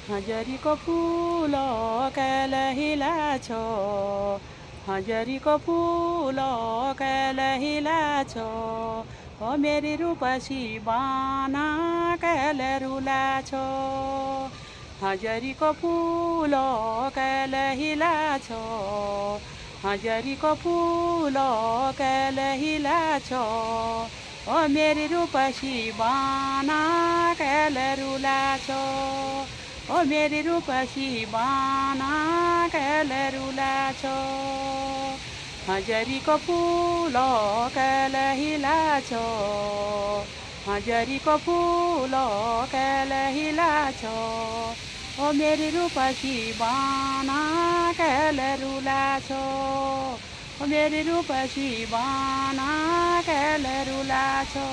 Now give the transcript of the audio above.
हजरीको फुल कलहिला छो हजरीको फुल कलहिला छो ओ मेरी रूपसी बाना कलरुला छो हजरीको फुल कलहिला छो हजरीको फुल कलहिला छो ओ मेरी रूपसी बाना कलरुला छो ओ मेरी रूपसी बाना कलरुला छो हजरीको फुल कलहिला छो हजरीको फुल कलहिला छो ओ मेरी रूपसी बाना कलरुला छो ओ मेरी रूपसी बाना कलरुला छो